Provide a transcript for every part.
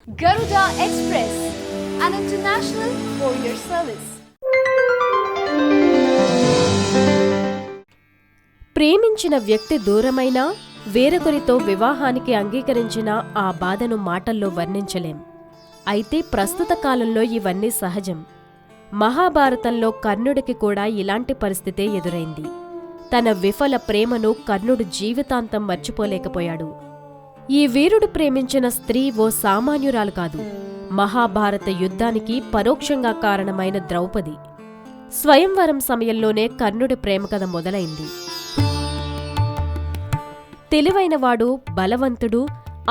Garuda Express, an international courier service. ప్రేమించిన వ్యక్తి దూరమైనా వేరొకరితో వివాహానికి అంగీకరించిన ఆ బాధను మాటల్లో వర్ణించలేం. అయితే ప్రస్తుత కాలంలో ఇవన్నీ సహజం. మహాభారతంలో కర్ణుడికి కూడా ఇలాంటి పరిస్థితే ఎదురైంది. తన విఫల ప్రేమను కర్ణుడు జీవితాంతం మర్చిపోలేకపోయాడు. ఈ వీరుడు ప్రేమించిన స్త్రీ ఓ సామాన్యురాలు కాదు, మహాభారత యుద్ధానికి పరోక్షంగా కారణమైన ద్రౌపది. స్వయంవరం సమయంలోనే కర్ణుడి ప్రేమకథ మొదలైంది. తెలివైనవాడు, బలవంతుడు,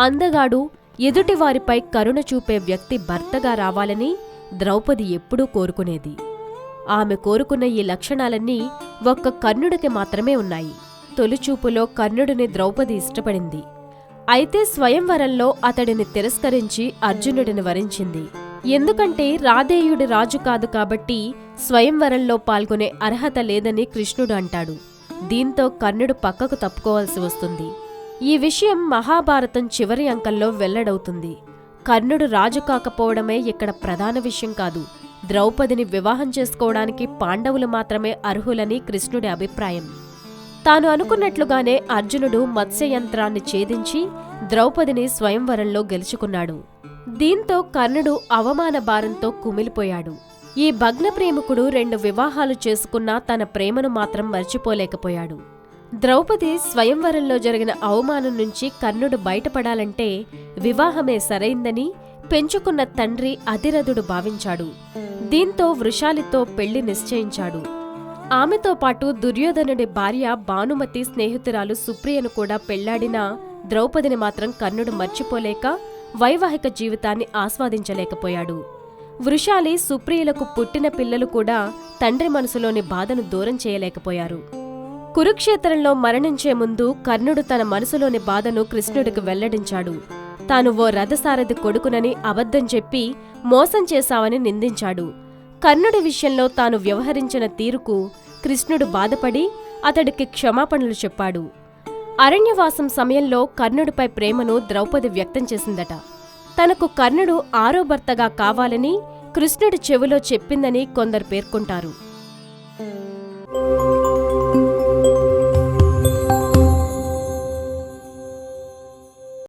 అందగాడు, ఎదుటివారిపై కరుణ చూపే వ్యక్తి భర్తగా రావాలని ద్రౌపది ఎప్పుడూ కోరుకునేది. ఆమె కోరుకున్న ఈ లక్షణాలన్నీ ఒక్క కర్ణుడికి మాత్రమే ఉన్నాయి. తొలిచూపులో కర్ణుడిని ద్రౌపది ఇష్టపడింది. అయితే స్వయంవరంలో అతడిని తిరస్కరించి అర్జునుడిని వరించింది. ఎందుకంటే రాధేయుడి రాజు కాదు కాబట్టి స్వయంవరంలో పాల్గొనే అర్హత లేదని కృష్ణుడు అంటాడు. దీంతో కర్ణుడు పక్కకు తప్పుకోవాల్సి వస్తుంది. ఈ విషయం మహాభారతం చివరి అంకంలో వెల్లడవుతుంది. కర్ణుడు రాజు కాకపోవడమే ఇక్కడ ప్రధాన విషయం కాదు, ద్రౌపదిని వివాహం చేసుకోవడానికి పాండవులు మాత్రమే అర్హులని కృష్ణుడి అభిప్రాయం. తాను అనుకున్నట్లుగానే అర్జునుడు మత్స్యయంత్రాన్ని ఛేదించి ద్రౌపదిని స్వయంవరంలో గెలుచుకున్నాడు. దీంతో కర్ణుడు అవమాన భారంతో కుమిలిపోయాడు. ఈ భగ్న ప్రేమికుడు 2 వివాహాలు చేసుకున్నా తన ప్రేమను మాత్రం మర్చిపోలేకపోయాడు. ద్రౌపది స్వయంవరంలో జరిగిన అవమానం నుంచి కర్ణుడు బయటపడాలంటే వివాహమే సరైందని పెంచుకున్న తండ్రి అతిరథుడు భావించాడు. దీంతో వృషాలితో పెళ్లి నిశ్చయించాడు. ఆమెతో పాటు దుర్యోధనుడి భార్య భానుమతి స్నేహితురాలు సుప్రియను కూడా పెళ్లాడినా ద్రౌపదిని మాత్రం కర్ణుడు మర్చిపోలేక వైవాహిక జీవితాన్ని ఆస్వాదించలేకపోయాడు. వృషాలి, సుప్రియలకు పుట్టిన పిల్లలు కూడా తండ్రి మనసులోని బాధను దూరం చేయలేకపోయారు. కురుక్షేత్రంలో మరణించే ముందు కర్ణుడు తన మనసులోని బాధను కృష్ణుడికి వెల్లడించాడు. తాను ఓ రథసారథి కొడుకునని అబద్ధం చెప్పి మోసం చేశావని నిందించాడు. కర్ణుడి విషయంలో తాను వ్యవహరించిన తీరుకు కృష్ణుడు బాధపడి అతడికి క్షమాపణలు చెప్పాడు. అరణ్యవాసం సమయంలో కర్ణుడిపై ప్రేమను ద్రౌపది వ్యక్తం చేసిందట. తనకు కర్ణుడు 6వ భర్తగా కావాలని కృష్ణుడి చెవిలో చెప్పిందని కొందరు పేర్కొంటారు.